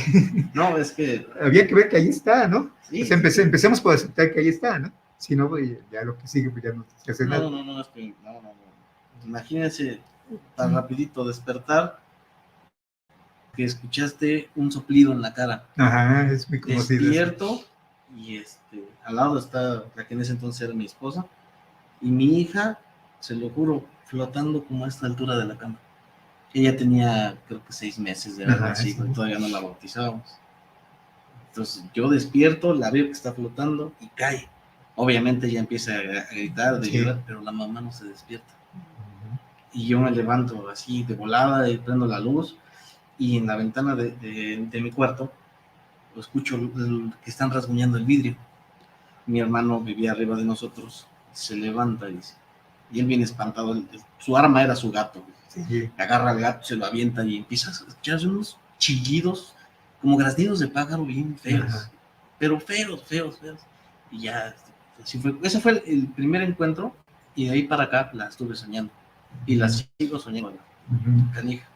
No, es que... había que ver que ahí está, ¿no? Sí, pues empecemos por aceptar que ahí está, ¿no? Si no, pues ya lo que sigue, pues ya no se hace nada. No, es que no. Imagínense tan rapidito despertar que escuchaste un soplido en la cara. Ajá, es muy conocido. Despierto y al lado está la que en ese entonces era mi esposa y mi hija, se lo juro, flotando como a esta altura de la cama. Ella tenía, creo que 6 meses de edad, así, sí. Todavía no la bautizábamos. Entonces yo despierto, la veo que está flotando y cae. Obviamente ella empieza a gritar, de llorar, pero la mamá no se despierta. Y yo me levanto así de volada y prendo la luz y en la ventana de mi cuarto escucho que están rasguñando el vidrio. Mi hermano vivía arriba de nosotros Se levanta, dice. Y él viene espantado. Su arma era su gato. Sí. Agarra al gato, se lo avienta y empieza a escuchar unos chillidos, como graznidos de pájaro bien feos. Ajá. Pero feos. Y ya, así fue. Ese fue el primer encuentro, y de ahí para acá la estuve soñando. Y la sigo soñando. Ujú. Canija.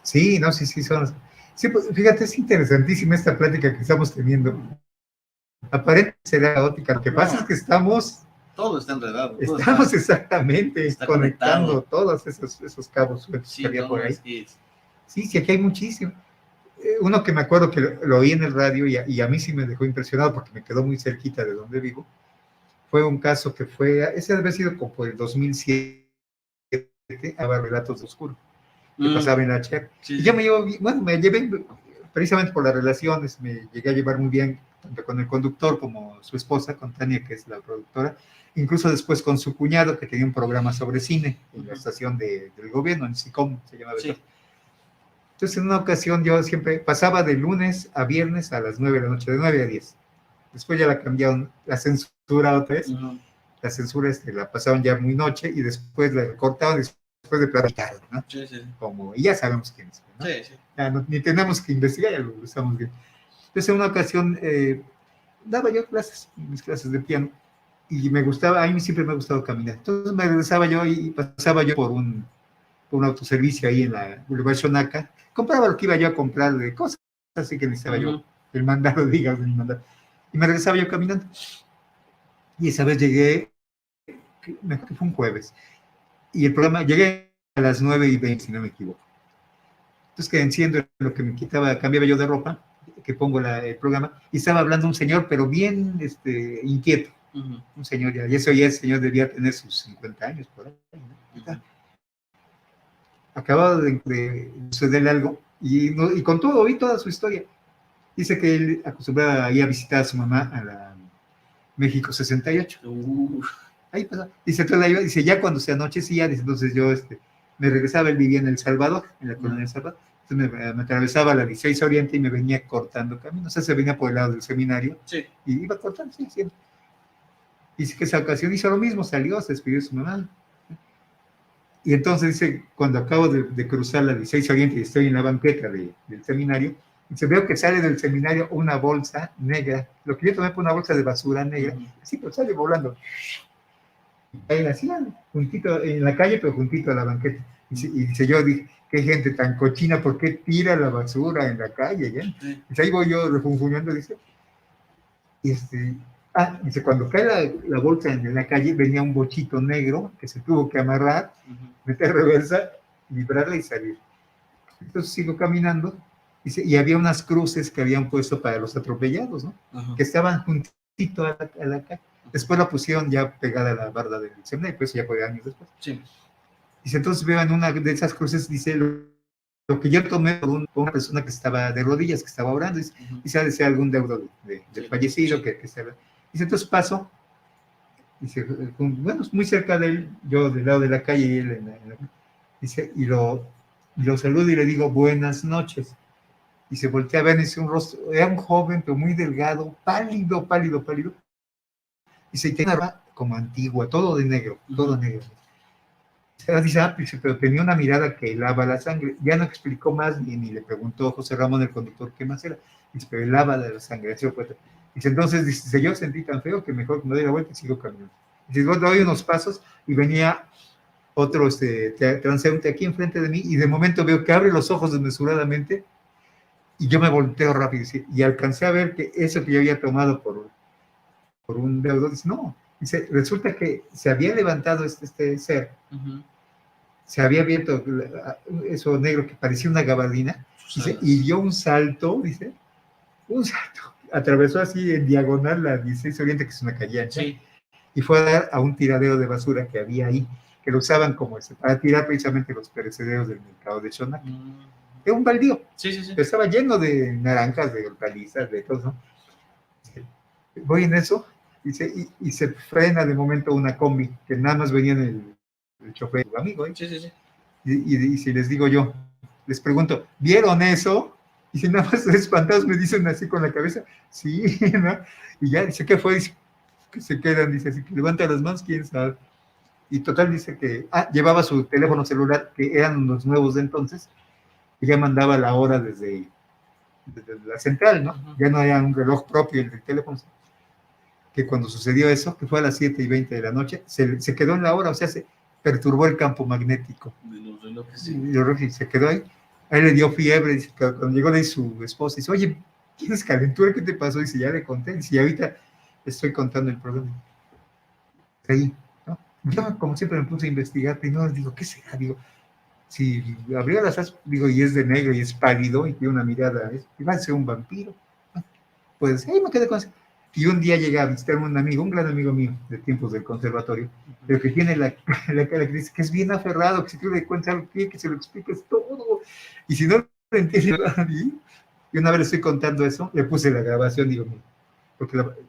Sí, no, sí, son. Sí, pues, fíjate, es interesantísima esta plática que estamos teniendo. Aparentemente será caótica. Lo que pasa es que Todo está enredado. Todo estamos exactamente está conectando conectado. todos esos cabos sueltos Sí, que había por ahí. sí. Sí, aquí hay muchísimo. Uno que me acuerdo que lo oí en el radio y a mí sí me dejó impresionado porque me quedó muy cerquita de donde vivo. Fue un caso que ese debe haber sido como por el 2007, había Relatos de Oscuro, que pasaba en HR. Sí, y yo me llevé, precisamente por las relaciones, me llegué a llevar muy bien, tanto con el conductor como su esposa, con Tania, que es la productora, incluso después con su cuñado, que tenía un programa sobre cine en la estación del gobierno, en SICOM, se llamaba. Sí. Entonces, en una ocasión yo siempre pasaba de lunes a viernes a las 9 de la noche, de 9 a 10. Después ya la cambiaron, la censura otra vez. La censura la pasaron ya muy noche y después la recortaron después de platicar, ¿no? Sí. Y ya sabemos quién es, ¿no? Sí. Ya ni tenemos que investigar, ya lo estamos viendo. Entonces, en una ocasión daba yo mis clases de piano, y me gustaba, a mí siempre me ha gustado caminar. Entonces me regresaba yo y pasaba yo por un autoservicio ahí en la Boulevard Xonaca, compraba lo que iba yo a comprar de cosas, así que necesitaba yo el mandado, digamos, y me regresaba yo caminando. Y esa vez llegué, mejor que fue un jueves, y el programa, llegué a las 9:20, si no me equivoco. Entonces que enciendo lo que me quitaba, cambiaba yo de ropa, que pongo el programa, y estaba hablando un señor, pero bien inquieto, un señor ya, y eso ya el señor debía tener sus 50 años por ahí, ¿no? Acababa de sucederle algo, y con todo, oí toda su historia. Dice que él acostumbraba a ir a visitar a su mamá a la México 68. Ahí pasó. Dice, dice, ya cuando se anochecía, dice, entonces yo me regresaba, él vivía en El Salvador, en la colonia El Salvador, entonces me atravesaba la 16 Oriente y me venía cortando camino, o sea, se venía por el lado del seminario, sí, y iba cortando, sí, siempre. Dice que esa ocasión hizo lo mismo, salió, se despidió de su mamá. Y entonces dice, cuando acabo de cruzar la 16 Oriente y estoy en la banqueta del seminario, dice, veo que sale del seminario una bolsa negra, lo que yo tomé por una bolsa de basura negra, así, pero sale volando. Ahí así, juntito en la calle, pero juntito a la banqueta. Y dice, yo dije, qué gente tan cochina, ¿por qué tira la basura en la calle? ¿Ya? Sí. Dice, ahí voy yo refunfuñando, dice. Y dice, cuando cae la bolsa en la calle, venía un bochito negro que se tuvo que amarrar, meter reversa, librarla y salir. Entonces sigo caminando, dice, y había unas cruces que habían puesto para los atropellados, ¿no? Que estaban juntito a la calle. Después la pusieron ya pegada a la barda del seminario, pues ya fue años después. Sí. Dice, entonces veo en una de esas cruces, dice, lo que yo tomé por una persona que estaba de rodillas, que estaba orando, dice, decía algún deudo del fallecido, que estaba. Dice, entonces paso, dice, bueno, muy cerca de él, yo del lado de la calle y él dice, y lo saludo y le digo, buenas noches. Y se voltea a ver, dice, un rostro, era un joven, pero muy delgado, pálido. Dice, y tenía una ropa como antigua, todo de negro, todo negro. Dice, pero tenía una mirada que helaba la sangre. Ya no explicó más ni le preguntó José Ramón, el conductor, qué más era. Dice, pero helaba de la sangre. Dice, entonces, dice, yo sentí tan feo que mejor me doy la vuelta y sigo caminando. Dice, doy unos pasos y venía otro transeúnte aquí enfrente de mí y de momento veo que abre los ojos desmesuradamente y yo me volteo rápido y alcancé a ver que eso que yo había tomado por un deudor, dice, no. Dice, resulta que se había levantado este ser, se había abierto eso negro que parecía una gabardina, dice, y dio un salto, atravesó así en diagonal la 16 Oriente, que es una calle ancha, y fue a dar a un tiradero de basura que había ahí, que lo usaban como para tirar precisamente los perecederos del mercado de Xonaca. Era un baldío, pero estaba lleno de naranjas, de hortalizas, de todo, ¿no? Voy en eso, dice, y se frena de momento una combi, que nada más venía en el chofer, su amigo, ¿eh? Y si les digo yo, les pregunto, ¿vieron eso? Y si nada más espantados me dicen así con la cabeza, sí, ¿no? Y ya dice, ¿qué fue? Dice, que se quedan, dice así, que levanta las manos, quién sabe. Y total dice que llevaba su teléfono celular, que eran los nuevos de entonces, y ya mandaba la hora desde la central, ¿no? Ya no había un reloj propio el del teléfono. Que cuando sucedió eso, que fue a las 7:20 de la noche, se quedó en la hora, o sea, se perturbó el campo magnético. De los relojes, sí. Y los relojes se quedó ahí. A él le dio fiebre, dice, cuando llegó de ahí su esposa, dice, oye, ¿tienes calentura? ¿Qué te pasó? Dice, ya le conté, dice, y ahorita estoy contando el problema. Ahí, ¿no? Yo, como siempre, me puse a investigar, primero digo, ¿qué será? Digo, si abrió las asas, digo, y es de negro y es pálido y tiene una mirada, iba a ser un vampiro. Pues ahí me quedé con eso. Y un día llega a visitarme un amigo, un gran amigo mío, de tiempos del conservatorio, pero que tiene la cara que dice que es bien aferrado, que si tú le cuentas algo, que se lo expliques todo, y si no lo entiende nadie, y una vez le estoy contando eso, le puse la grabación, digo,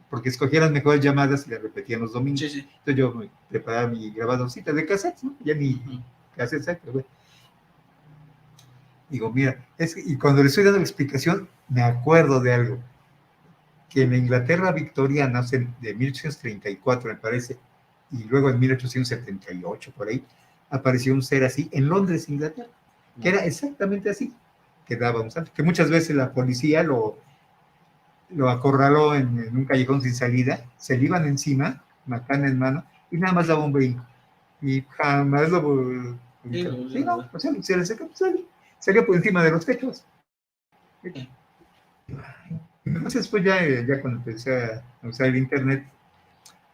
porque escogía las mejores llamadas y las repetían los domingos. Sí, sí. Entonces yo me preparaba mi grabadorcita de cassettes, ¿no? Ya ni cassettes, pero bueno. Digo, mira, y cuando le estoy dando la explicación, me acuerdo de algo, que en la Inglaterra victoriana, de 1834 me parece, y luego en 1878 por ahí, apareció un ser así en Londres, Inglaterra, que era exactamente así, que daba un salto, que muchas veces la policía lo acorraló en un callejón sin salida, se le iban encima, macana en mano, y nada más daba un brinco, y jamás lo... Sí, no, o sea, se le salía por encima de los techos. Entonces, pues ya cuando empecé a usar el internet,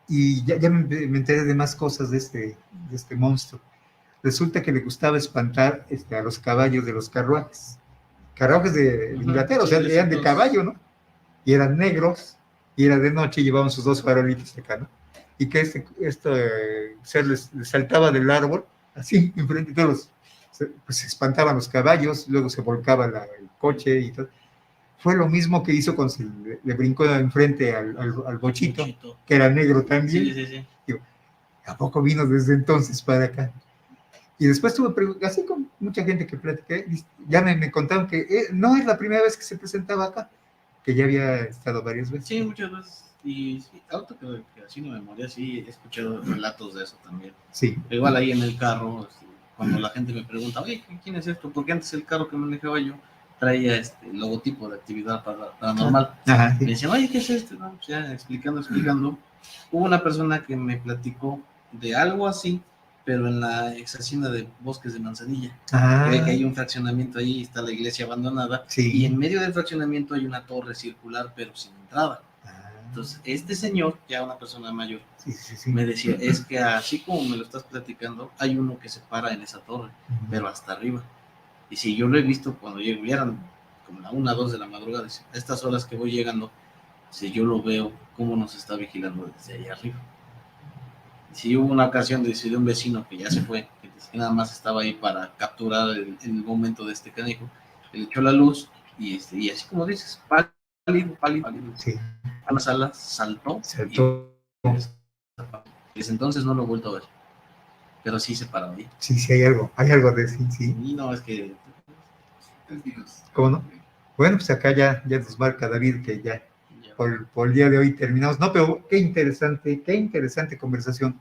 y ya me enteré de más cosas de este monstruo. Resulta que le gustaba espantar a los caballos de los carruajes de Inglaterra, o sea, eran de caballo, ¿no? Y eran negros, y era de noche, y llevaban sus dos farolitos acá, ¿no? Y que este ser les saltaba del árbol, así, enfrente de todos, pues se espantaban los caballos, luego se volcaba el coche y todo. Fue lo mismo que hizo cuando le brincó enfrente al bochito, que era negro también. Sí. Digo, ¿a poco vino desde entonces para acá? Y después así con mucha gente que platiqué, ya me contaron que no es la primera vez que se presentaba acá, que ya había estado varias veces. Sí, muchas veces. Y sí, auto que así no memoria, sí, he escuchado relatos de eso también. Sí. Igual ahí en el carro, cuando la gente me pregunta, oye, ¿quién es esto? Porque antes el carro que manejaba yo traía el logotipo de actividad paranormal. Ajá, sí. Me decían, oye, ¿qué es esto? No, pues ya explicando. Hubo una persona que me platicó de algo así, pero en la ex hacienda de Bosques de Manzanilla. Que hay un fraccionamiento ahí, está la iglesia abandonada, sí. Y en medio del fraccionamiento hay una torre circular, pero sin entrada. Entonces, este señor, ya una persona mayor, sí. me decía, es que así como me lo estás platicando, hay uno que se para en esa torre, pero hasta arriba. Y si yo lo he visto cuando llegan como a 1, 2 de la madrugada, a estas horas que voy llegando, si yo lo veo, cómo nos está vigilando desde allá arriba. Si hubo una ocasión de un vecino que ya se fue, que nada más estaba ahí para capturar el momento de este canijo, le echó la luz y así como dices, pálido. Sí. A la sala saltó. Y desde entonces no lo he vuelto a ver. Pero sí se paró ahí. Sí, hay algo de sí. Y no, es que... ¿Cómo no? Bueno, pues acá ya nos marca David que ya por el día de hoy terminamos. No, pero qué interesante conversación,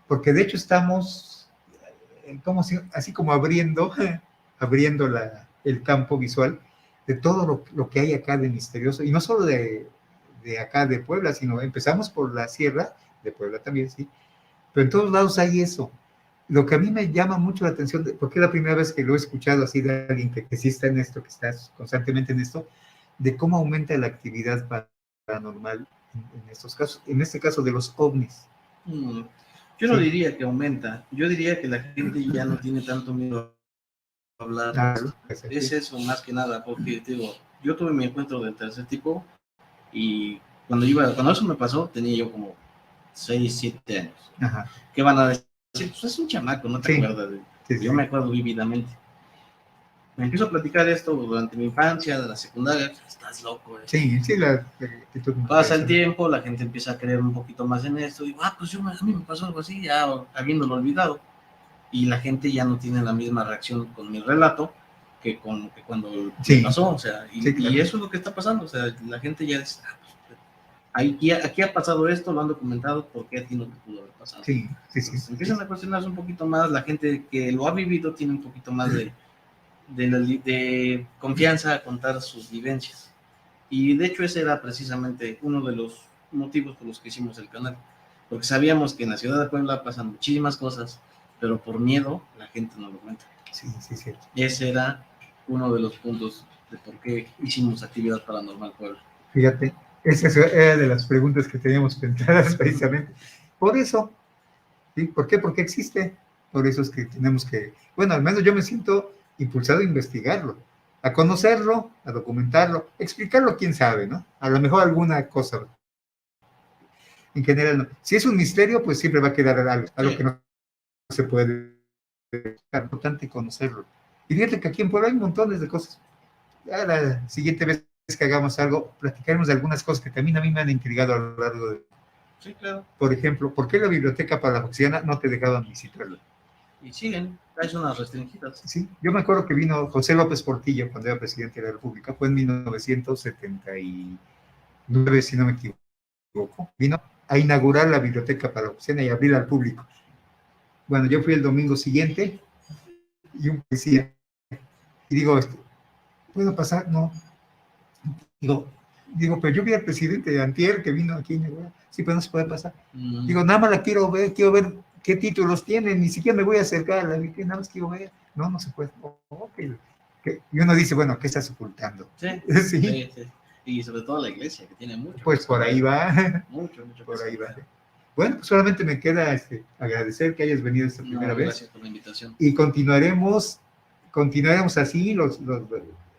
porque de hecho estamos así como abriendo el campo visual de todo lo que hay acá de misterioso, y no solo de acá de Puebla, sino empezamos por la sierra de Puebla también, sí, pero en todos lados hay eso. Lo que a mí me llama mucho la atención, porque es la primera vez que lo he escuchado así de alguien que sí está en esto, que está constantemente en esto, de cómo aumenta la actividad paranormal en estos casos, en este caso de los ovnis. Yo no diría que aumenta, yo diría que la gente ya no tiene tanto miedo a hablar. Es eso más que nada, porque digo, yo tuve mi encuentro del tercer tipo y cuando eso me pasó tenía yo como 6, 7 años. Ajá. ¿Qué van a decir? Pues es un chamaco, no te acuerdas de... Yo me acuerdo vívidamente. Me empiezo a platicar esto durante mi infancia, de la secundaria. Estás loco. Sí, pasa el tiempo, la gente empieza a creer un poquito más en esto. Digo, pues a mí me pasó algo así, ya habiéndolo olvidado. Y la gente ya no tiene la misma reacción con mi relato que cuando me pasó. O sea, y eso es lo que está pasando. O sea, la gente ya dice, aquí ha pasado esto, lo han documentado, ¿por qué a ti no te pudo haber pasado? Sí. Entonces, empiezan a cuestionarse un poquito más, la gente que lo ha vivido tiene un poquito más de confianza a contar sus vivencias. Y de hecho ese era precisamente uno de los motivos por los que hicimos el canal, porque sabíamos que en la ciudad de Puebla pasan muchísimas cosas, pero por miedo la gente no lo cuenta. Sí, cierto. Ese era uno de los puntos de por qué hicimos Actividad Paranormal Puebla. Fíjate, esa era de las preguntas que teníamos pensadas precisamente. Por eso, ¿sí? ¿Por qué? Porque existe. Por eso es que tenemos que, bueno, al menos yo me siento impulsado a investigarlo, a conocerlo, a documentarlo, explicarlo, quién sabe, ¿no? A lo mejor alguna cosa. En general, no. Si es un misterio, pues siempre va a quedar algo que no se puede. Es importante conocerlo. Y fíjate que aquí en Puebla hay montones de cosas. Ya la siguiente vez que hagamos algo, platicaremos de algunas cosas que también a mí me han intrigado a lo largo de... Sí, claro. Por ejemplo, ¿por qué la biblioteca Palafoxiana no te dejaban visitarla? Y siguen, hay zonas restringidas. Sí, yo me acuerdo que vino José López Portillo cuando era presidente de la República, fue en 1979, si no me equivoco, vino a inaugurar la biblioteca Palafoxiana y abrirla al público. Bueno, yo fui el domingo siguiente y un policía, y digo, ¿puedo pasar? No. Digo, pero yo vi al presidente de antier que vino aquí, sí, pero no se puede pasar. Digo, nada más la quiero ver qué títulos tiene, ni siquiera me voy a acercar a la biblioteca, nada más quiero ver. No se puede. Okay. Y uno dice, bueno, ¿qué estás ocultando? Sí. Y sobre todo la iglesia, que tiene mucho. Pues por ahí va. Mucho. Por ahí va. Bueno, pues solamente me queda agradecer que hayas venido esta primera vez. Gracias por la invitación. Y continuaremos así,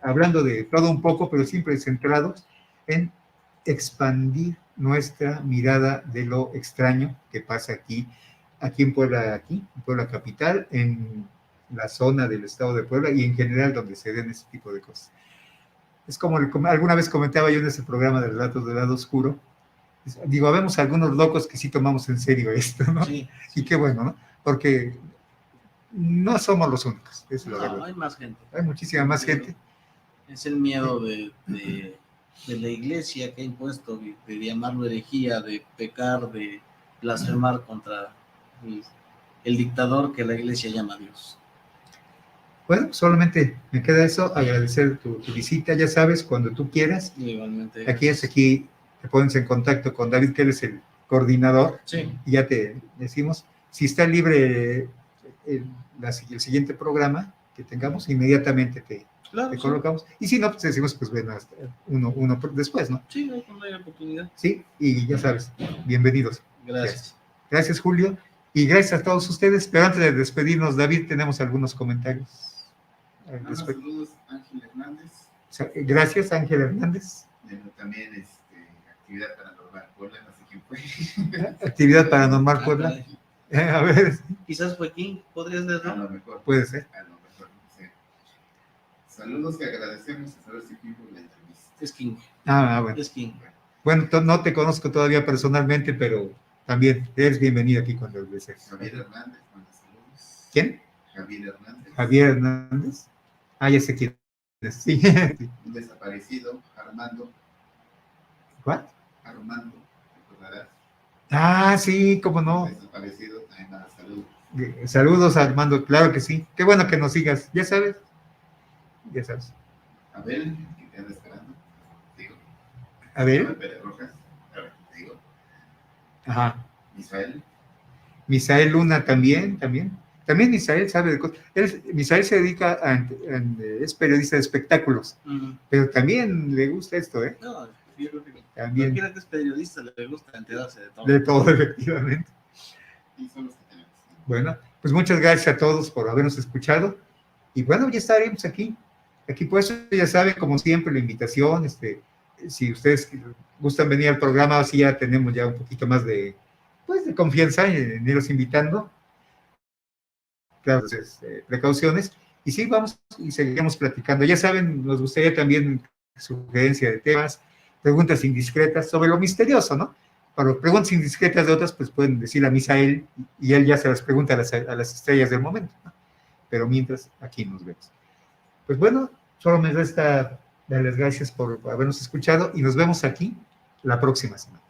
hablando de todo un poco, pero siempre centrados en expandir nuestra mirada de lo extraño que pasa aquí en Puebla, en Puebla capital, en la zona del estado de Puebla y en general donde se den ese tipo de cosas. Es como alguna vez comentaba yo en ese programa de Relatos del Lado Oscuro, digo, habemos algunos locos que sí tomamos en serio esto, ¿no? Sí. Y qué bueno, ¿no? Porque no somos los únicos, es la verdad. Hay más gente. Hay muchísima más gente. Es el miedo de la iglesia que ha impuesto, de llamarlo herejía, de pecar, de blasfemar contra el dictador que la iglesia llama Dios. Bueno, solamente me queda eso, agradecer tu visita, ya sabes, cuando tú quieras. Igualmente. Aquí te pones en contacto con David, que él es el coordinador. Sí. Y ya te decimos, si está libre el siguiente programa que tengamos, inmediatamente te colocamos. Y si no, pues decimos, pues ven hasta uno después, ¿no? Sí, cuando haya oportunidad. Sí, y ya sabes, bienvenidos. Gracias. Gracias, Julio. Y gracias a todos ustedes. Pero antes de despedirnos, David, tenemos algunos comentarios. Saludos, Ángel Hernández. Gracias, Ángel Hernández. También Actividad Paranormal Puebla, no sé quién fue. Actividad Paranormal Puebla. A ver. Quizás fue King, podrías decirlo. A lo mejor. Puede ser. A lo mejor, sí. Saludos que agradecemos a saber si King por la entrevista. Es King. Bueno. Es King. Bueno, no te conozco todavía personalmente, pero también eres bienvenido aquí cuando desees. Javier Hernández, manda saludos. ¿Quién? Javier Hernández. Javier Hernández. Ya sé quién es. Sí. Un desaparecido, Armando. ¿Cuál? Armando, ¿recordarás? Sí, cómo no. Desaparecido, también manda saludos. Saludos, Armando, claro que sí. Qué bueno que nos sigas, ya sabes. Abel, que te anda esperando. Digo. Abel. Pérez Rojas, digo. Ajá. Misael Luna también. También Misael sabe de cosas. Misael se dedica es periodista de espectáculos, pero también le gusta esto, ¿eh? No, yo creo que también. Cualquiera que es periodista le gusta enterarse de todo. De todo, efectivamente. Y son los que tenemos. Bueno, pues muchas gracias a todos por habernos escuchado. Y bueno, ya estaremos aquí. Aquí pues ya saben, como siempre, la invitación, si ustedes gustan venir al programa, así ya tenemos ya un poquito más de confianza en irlos invitando. Claro, entonces, precauciones. Y sí, vamos y seguiremos platicando. Ya saben, nos gustaría también sugerencia de temas, preguntas indiscretas sobre lo misterioso, ¿no? Para preguntas indiscretas de otras, pues pueden decir a Misael y él ya se las pregunta a las estrellas del momento, ¿no? Pero mientras, aquí nos vemos. Pues bueno, solo me resta darles gracias por habernos escuchado y nos vemos aquí la próxima semana.